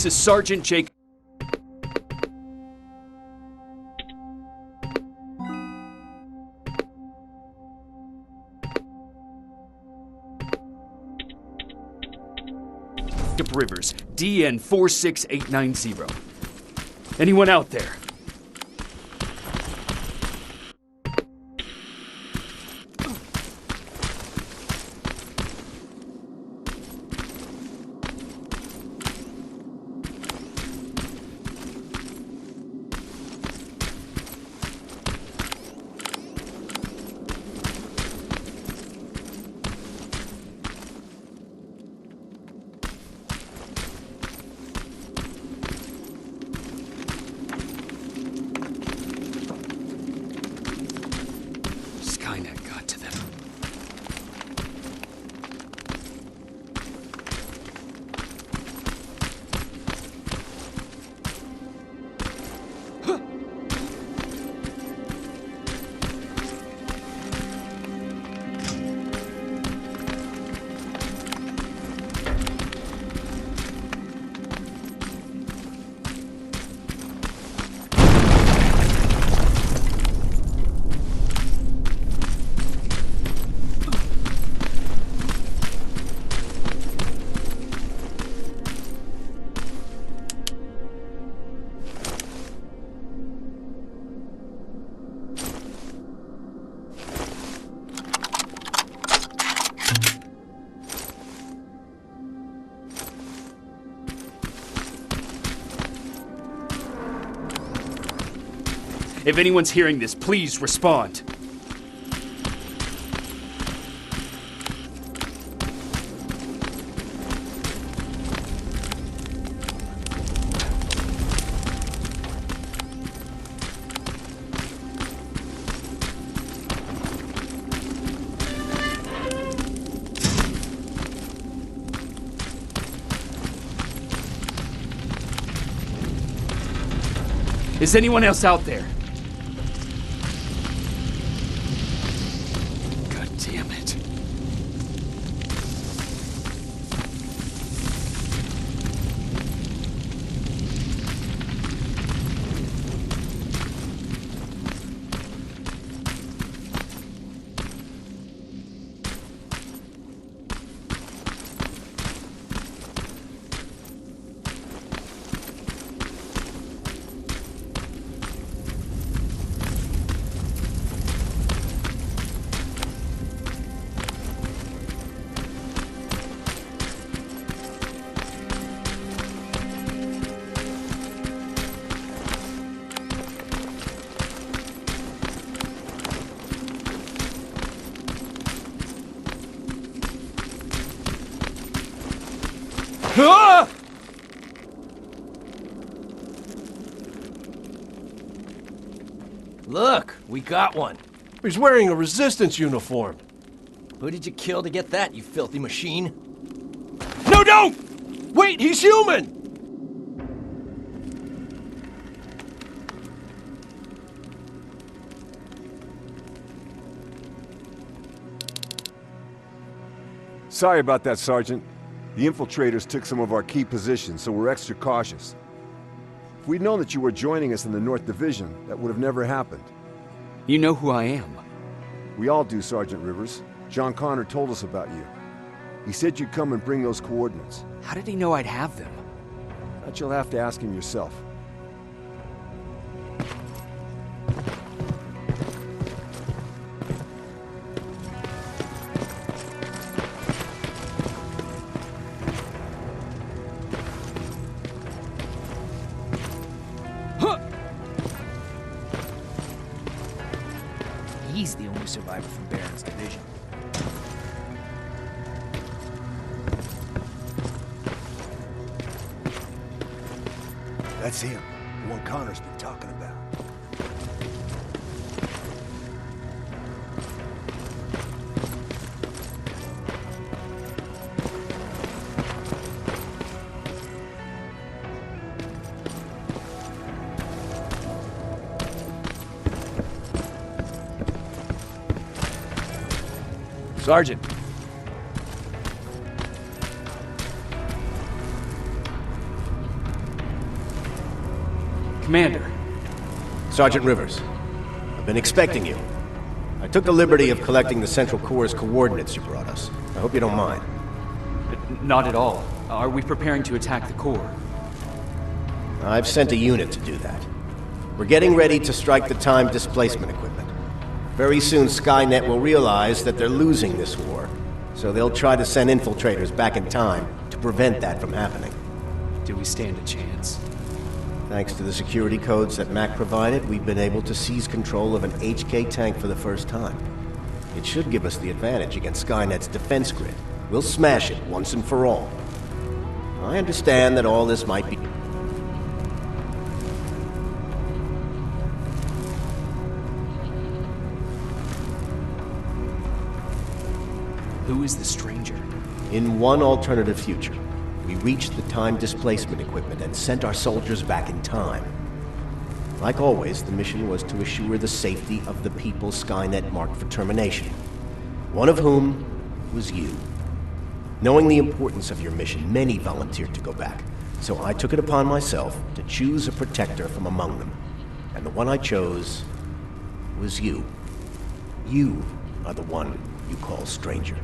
This is Sergeant Jacob Rivers, DN 46890. Anyone out there? If anyone's hearing this, please respond. Is anyone else out there? God damn it. Ah! Look, we got one. He's wearing a resistance uniform. Who did you kill to get that, you filthy machine? No, don't! Wait, he's human! Sorry about that, Sergeant. The infiltrators took some of our key positions, so we're extra cautious. If we'd known that you were joining us in the North Division, that would have never happened. You know who I am. We all do, Sergeant Rivers. John Connor told us about you. He said you'd come and bring those coordinates. How did he know I'd have them? That you'll have to ask him yourself. He's the only survivor from Baron's division. That's him, the one Connor's been talking about. Sergeant. Commander. Sergeant Rivers, I've been expecting you. I took the liberty of collecting the Central Corps' coordinates you brought us. I hope you don't mind. Not at all. Are we preparing to attack the core? I've sent a unit to do that. We're getting ready to strike the time displacement equipment. Very soon Skynet will realize that they're losing this war, so they'll try to send infiltrators back in time to prevent that from happening. Do we stand a chance? Thanks to the security codes that Mac provided, we've been able to seize control of an HK tank for the first time. It should give us the advantage against Skynet's defense grid. We'll smash it once and for all. I understand that all this might be... Who is the stranger? In one alternative future, we reached the time displacement equipment and sent our soldiers back in time. Like always, the mission was to assure the safety of the people Skynet marked for termination. One of whom was you. Knowing the importance of your mission, many volunteered to go back. So I took it upon myself to choose a protector from among them. And the one I chose was you. You are the one you call stranger.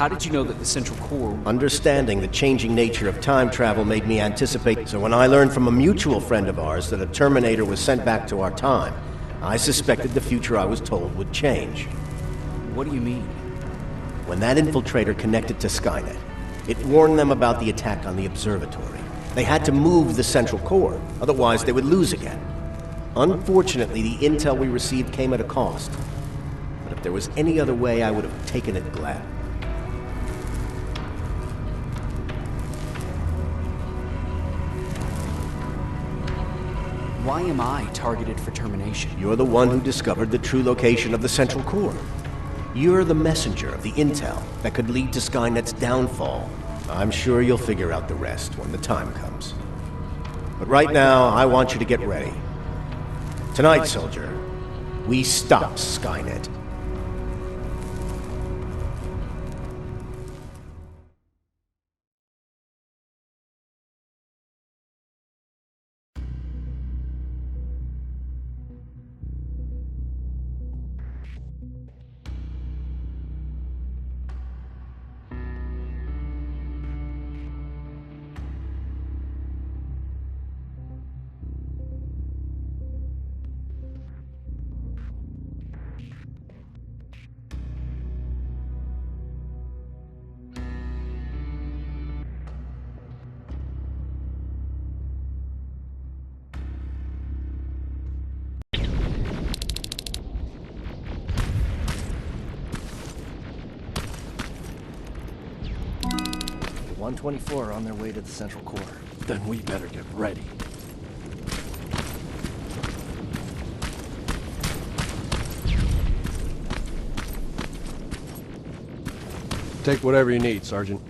How did you know that the Central Core... Understanding the changing nature of time travel made me anticipate, so when I learned from a mutual friend of ours that a Terminator was sent back to our time, I suspected the future I was told would change. What do you mean? When that infiltrator connected to Skynet, it warned them about the attack on the observatory. They had to move the Central Core, otherwise they would lose again. Unfortunately, the intel we received came at a cost. But if there was any other way, I would have taken it gladly. Why am I targeted for termination? You're the one who discovered the true location of the Central Core. You're the messenger of the intel that could lead to Skynet's downfall. I'm sure you'll figure out the rest when the time comes. But right now, I want you to get ready. Tonight, soldier, we stop Skynet. The 124 are on their way to the Central Core. Then we better get ready. Take whatever you need, Sergeant.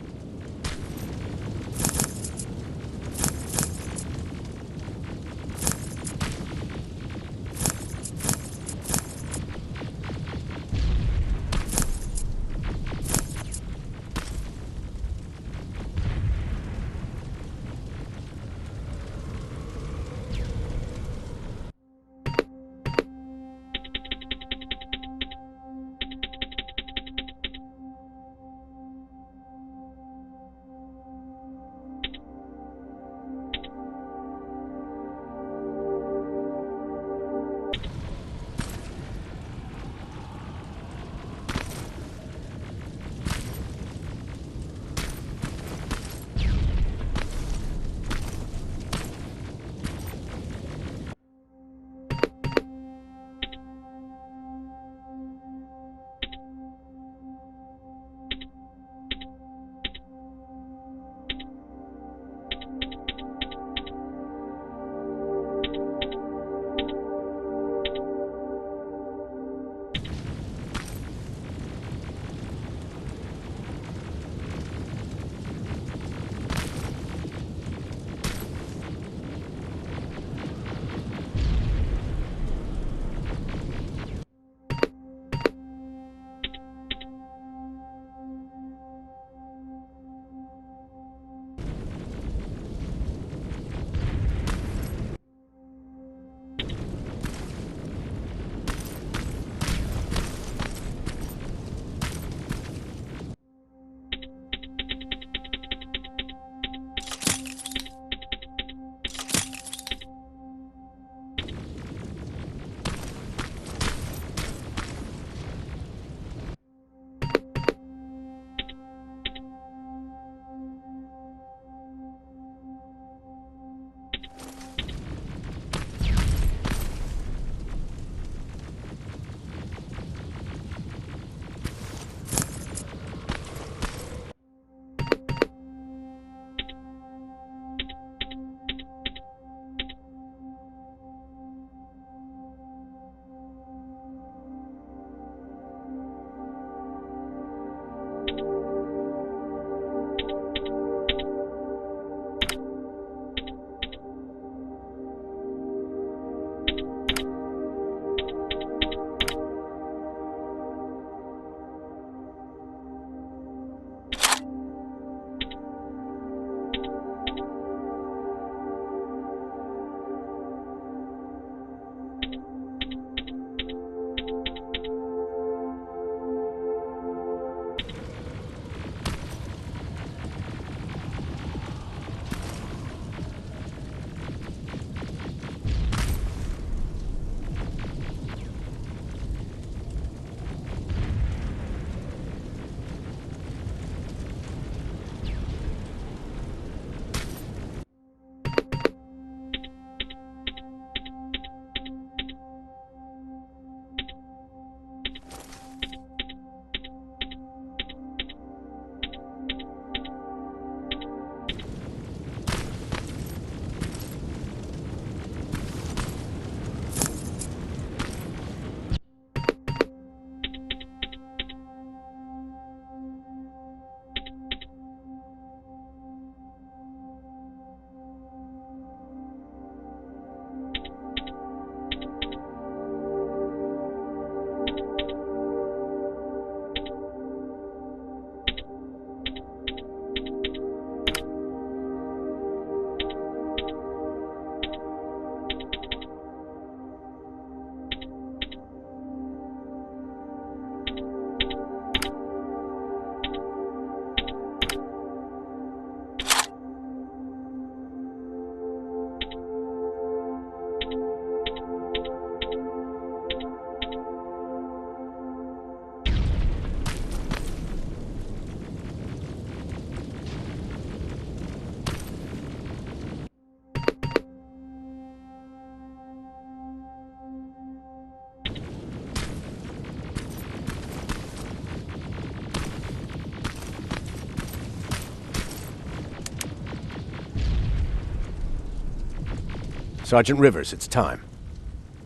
Sergeant Rivers, it's time.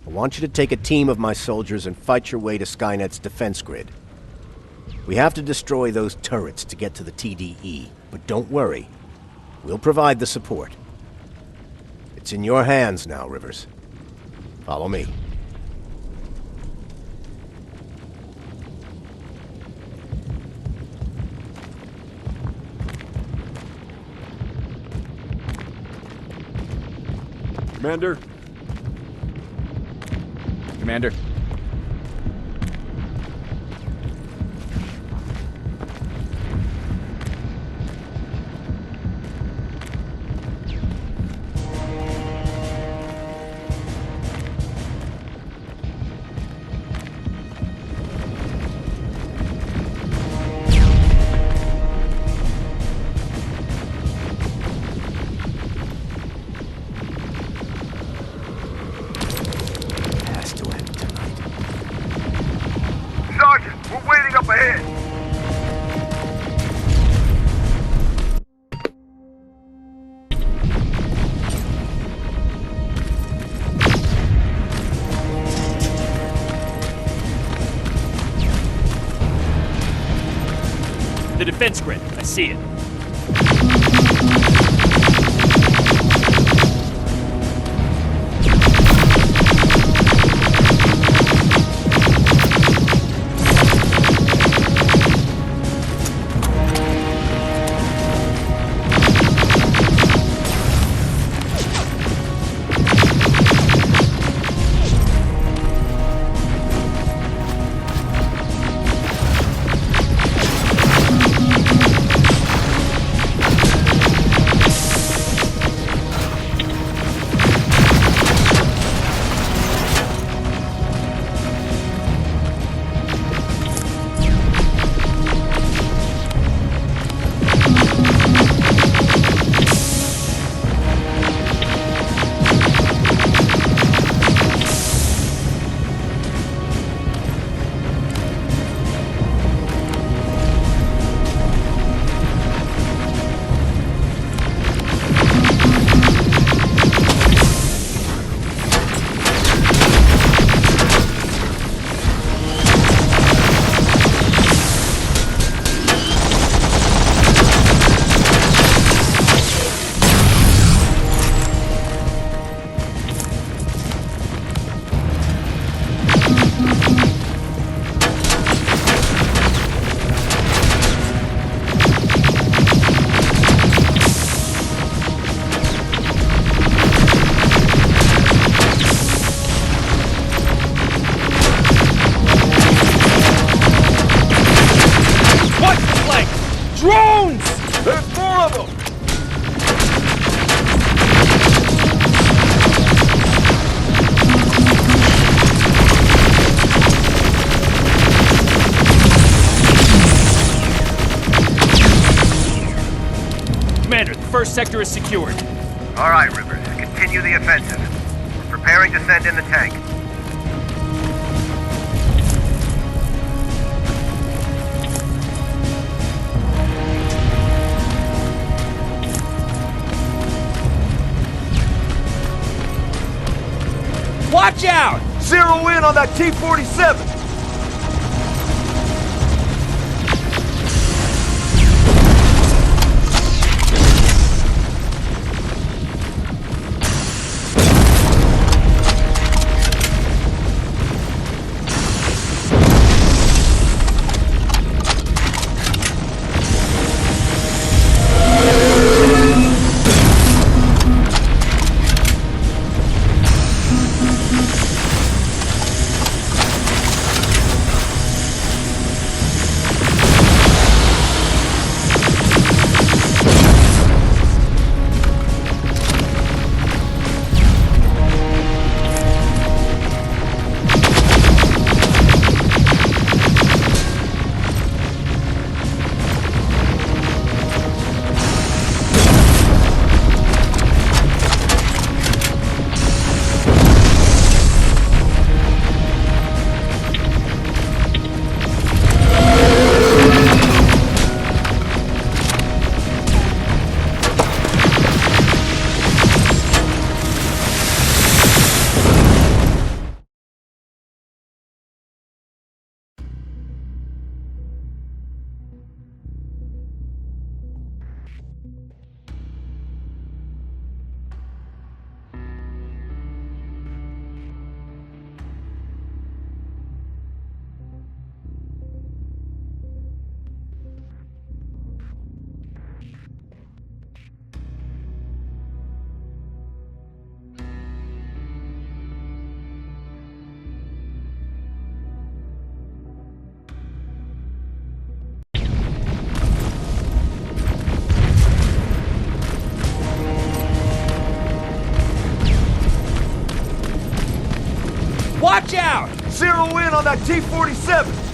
I want you to take a team of my soldiers and fight your way to Skynet's defense grid. We have to destroy those turrets to get to the TDE, but don't worry. We'll provide the support. It's in your hands now, Rivers. Follow me. Commander? Commander. Sergeant, we're waiting up ahead. The defense grid. I see it. Drones! There's more of them! Commander, the first sector is secured. All right, Rivers, continue the offensive. We're preparing to send in the tank. Watch out! Zero in on that T-47! Zero in on that T-47!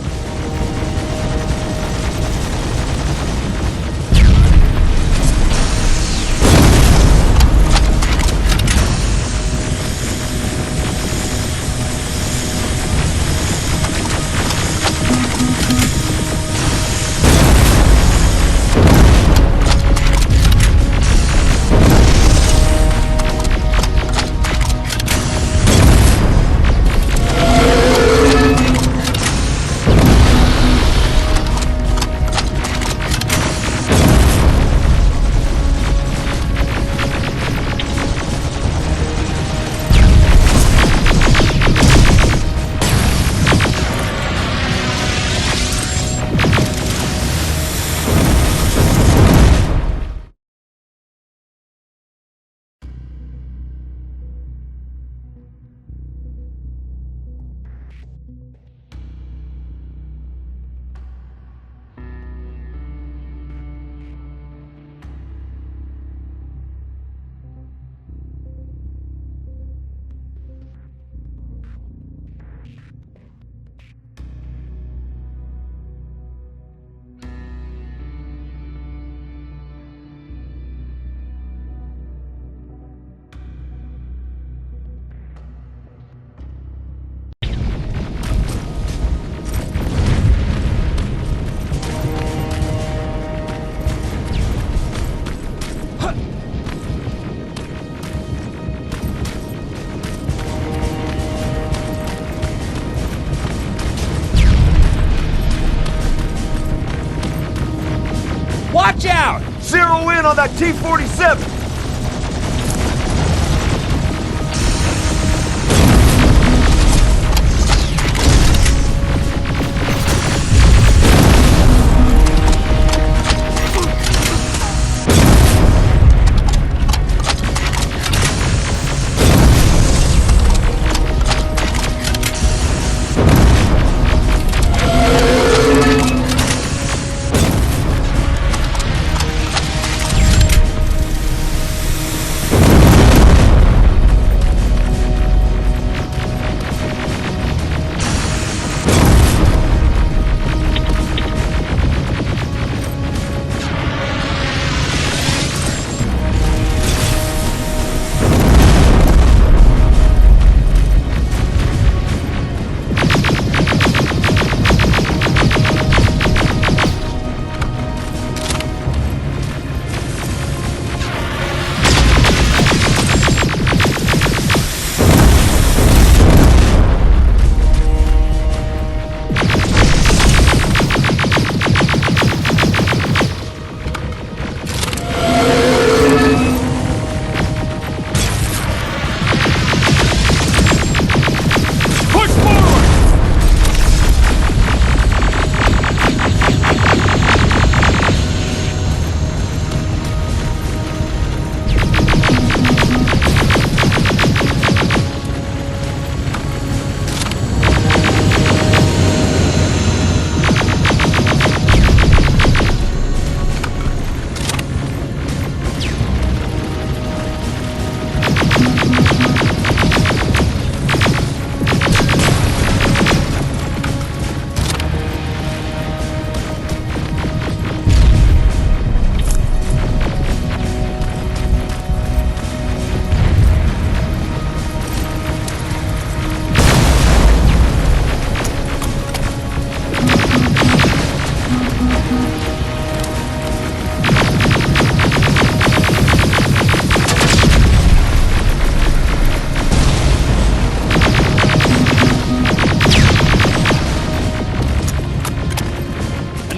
Watch out! Zero in on that T-47!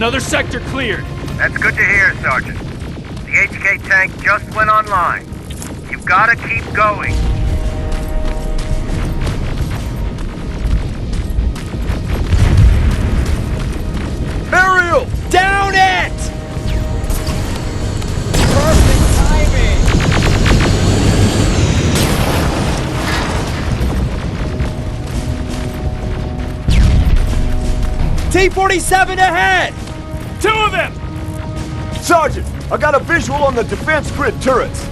Another sector cleared. That's good to hear, Sergeant. The HK tank just went online. You've got to keep going. Aerial! Down it! Perfect timing! T-47 ahead! Two of them! Sergeant, I got a visual on the defense grid turrets.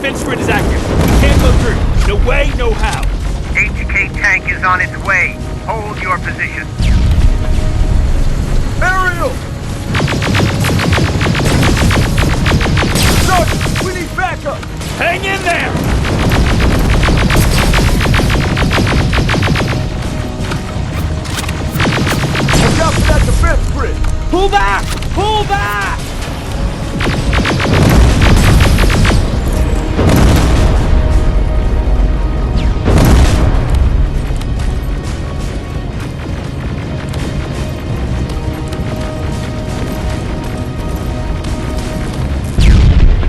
defense grid is active. We can't go through. No way, no how. HK tank is on its way. Hold your position. Aerial! Sergeant, we need backup! Hang in there! Watch out for that defense grid! Pull back! Pull back!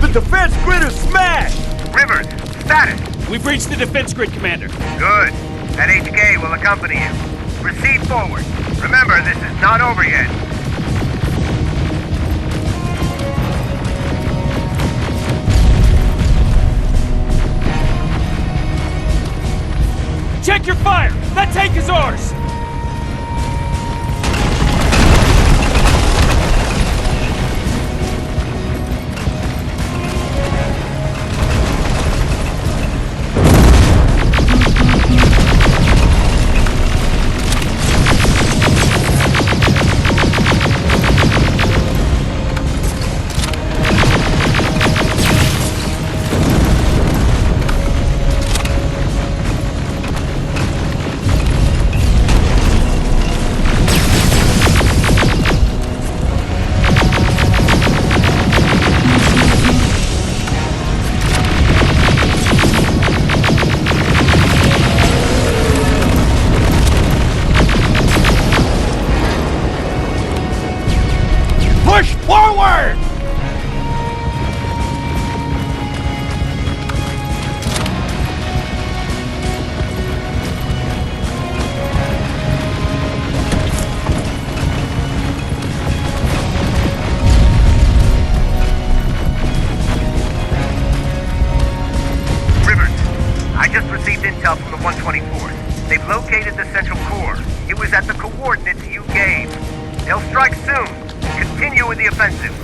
The defense grid is smashed! Rivers, status. We breached the defense grid, Commander. Good. That HK will accompany you. Proceed forward. Remember, this is not over yet. Check your fire! That tank is ours! Push forward! Rivers, I just received intel from the 124th. They've located the central core. It was at the coordinates you gave. They'll strike soon. Continue with the offensive.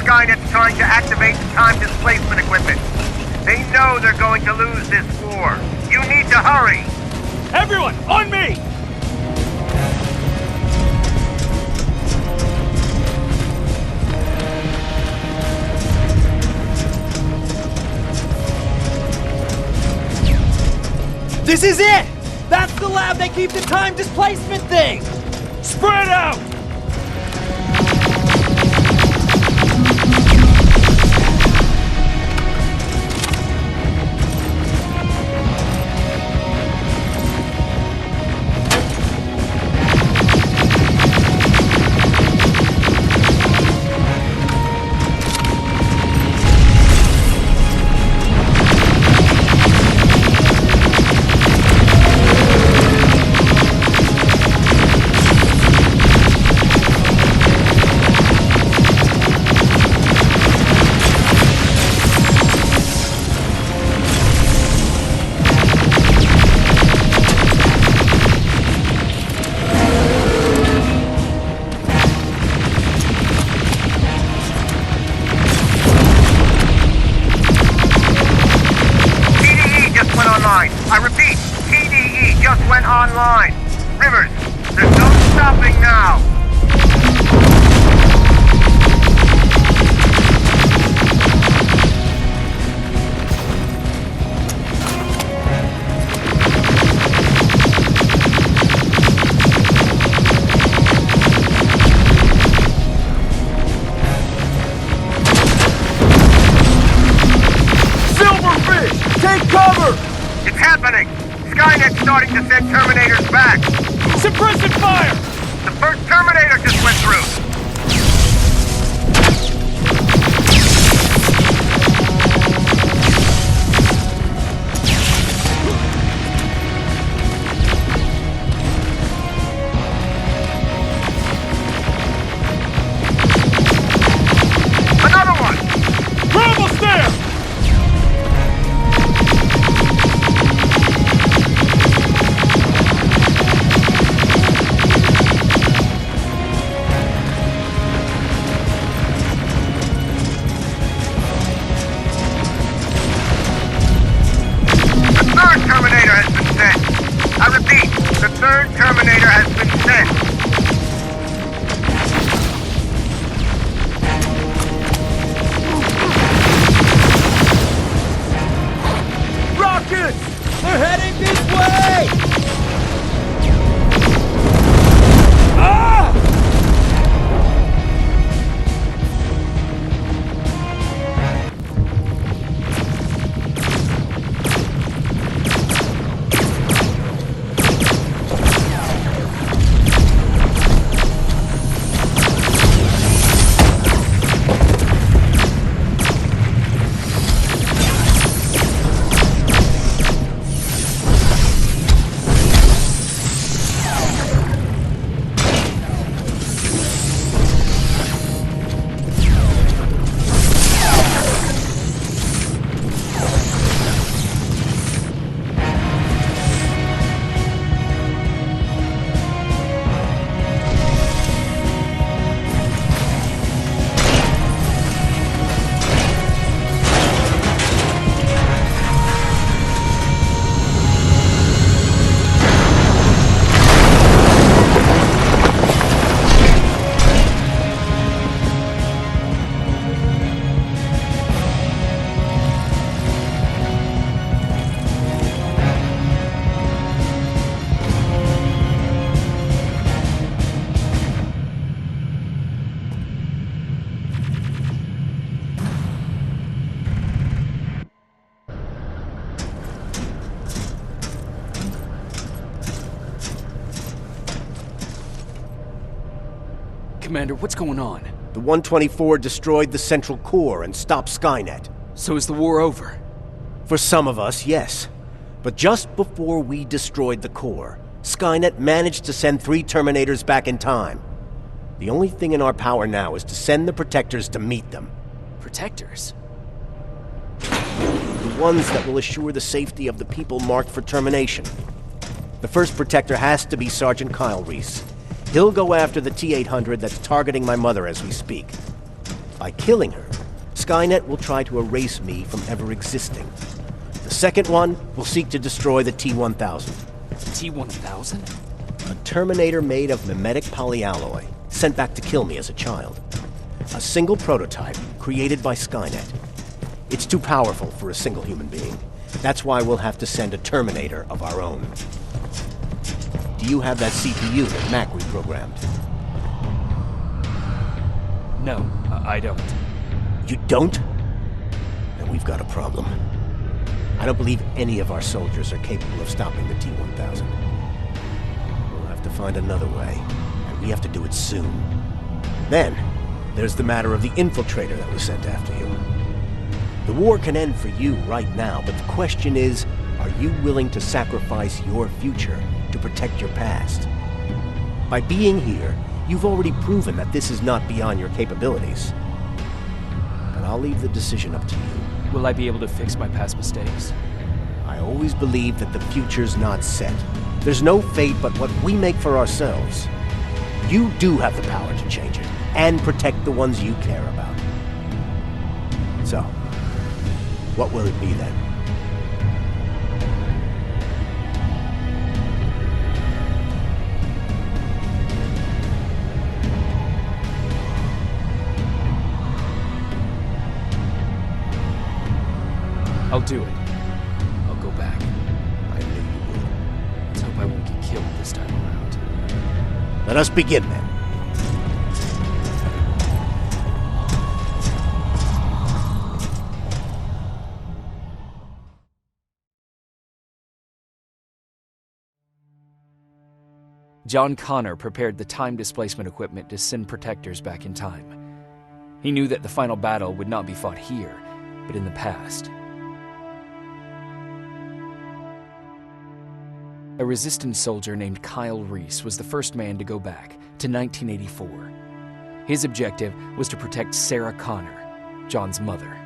Skynet's trying to activate time displacement equipment. They know they're going to lose this war. You need to hurry! Everyone, on me! This is it! That's the lab that keeps the time displacement thing! Spread out! I repeat, TDE just went online. Rivers, there's no stopping now. Take cover! It's happening! Skynet's starting to send Terminators back! Suppressive fire! The first Terminator just went through! Another one! Bravo's there! The third Terminator has been sent. Rockets! They're heading this way! Ah! Commander, what's going on? The 124 destroyed the central core and stopped Skynet. So is the war over? For some of us, yes. But just before we destroyed the core, Skynet managed to send 3 Terminators back in time. The only thing in our power now is to send the Protectors to meet them. Protectors? The ones that will assure the safety of the people marked for termination. The first Protector has to be Sergeant Kyle Reese. He'll go after the T-800 that's targeting my mother as we speak. By killing her, Skynet will try to erase me from ever existing. The second one will seek to destroy the T-1000. T-1000? A Terminator made of mimetic polyalloy, sent back to kill me as a child. A single prototype created by Skynet. It's too powerful for a single human being. That's why we'll have to send a Terminator of our own. Do you have that CPU that Mac reprogrammed? No, I don't. You don't? Then we've got a problem. I don't believe any of our soldiers are capable of stopping the T-1000. We'll have to find another way, and we have to do it soon. Then, there's the matter of the infiltrator that was sent after you. The war can end for you right now, but the question is, are you willing to sacrifice your future to protect your past? By being here, you've already proven that this is not beyond your capabilities. But I'll leave the decision up to you. Will I be able to fix my past mistakes? I always believe that the future's not set. There's no fate but what we make for ourselves. You do have the power to change it, and protect the ones you care about. So, what will it be then? do it. I'll go back. I knew you would. Let's hope I won't get killed this time around. Let us begin then. John Connor prepared the time displacement equipment to send protectors back in time. He knew that the final battle would not be fought here, but in the past. A resistance soldier named Kyle Reese was the first man to go back to 1984. His objective was to protect Sarah Connor, John's mother.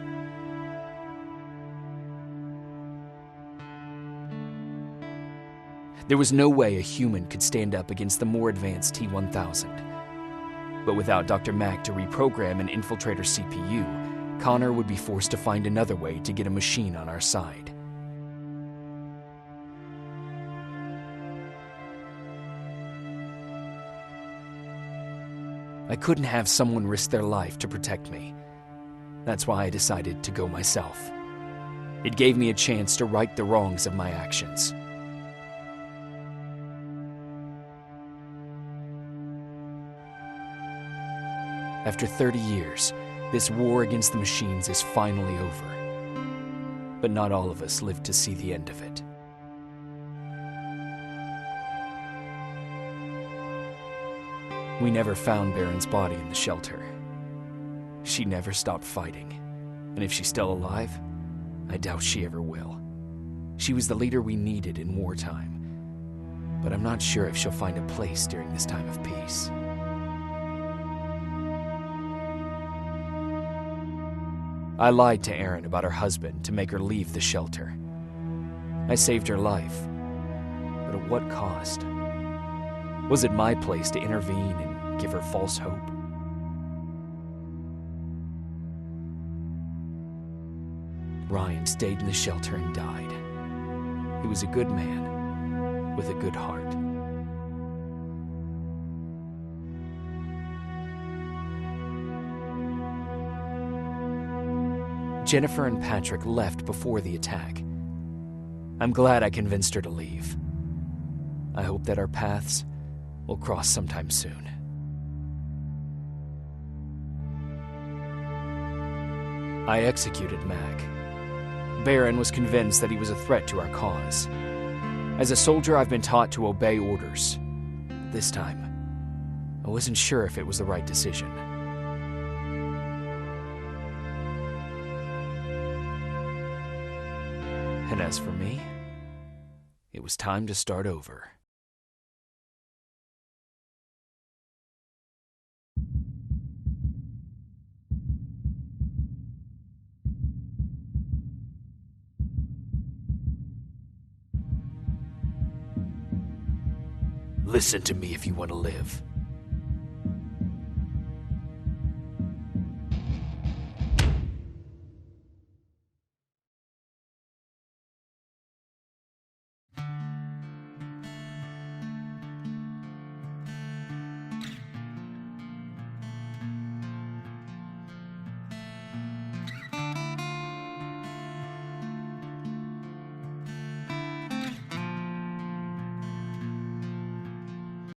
There was no way a human could stand up against the more advanced T-1000. But without Dr. Mack to reprogram an infiltrator CPU, Connor would be forced to find another way to get a machine on our side. I couldn't have someone risk their life to protect me. That's why I decided to go myself. It gave me a chance to right the wrongs of my actions. After 30 years, this war against the machines is finally over. But not all of us lived to see the end of it. We never found Baron's body in the shelter. She never stopped fighting, and if she's still alive, I doubt she ever will. She was the leader we needed in wartime, but I'm not sure if she'll find a place during this time of peace. I lied to Erin about her husband to make her leave the shelter. I saved her life, but at what cost? Was it my place to intervene and give her false hope? Ryan stayed in the shelter and died. He was a good man with a good heart. Jennifer and Patrick left before the attack. I'm glad I convinced her to leave. I hope that our paths will cross sometime soon. I executed Mac. Baron was convinced that he was a threat to our cause. As a soldier, I've been taught to obey orders. But this time, I wasn't sure if it was the right decision. And as for me, it was time to start over. Listen to me if you want to live.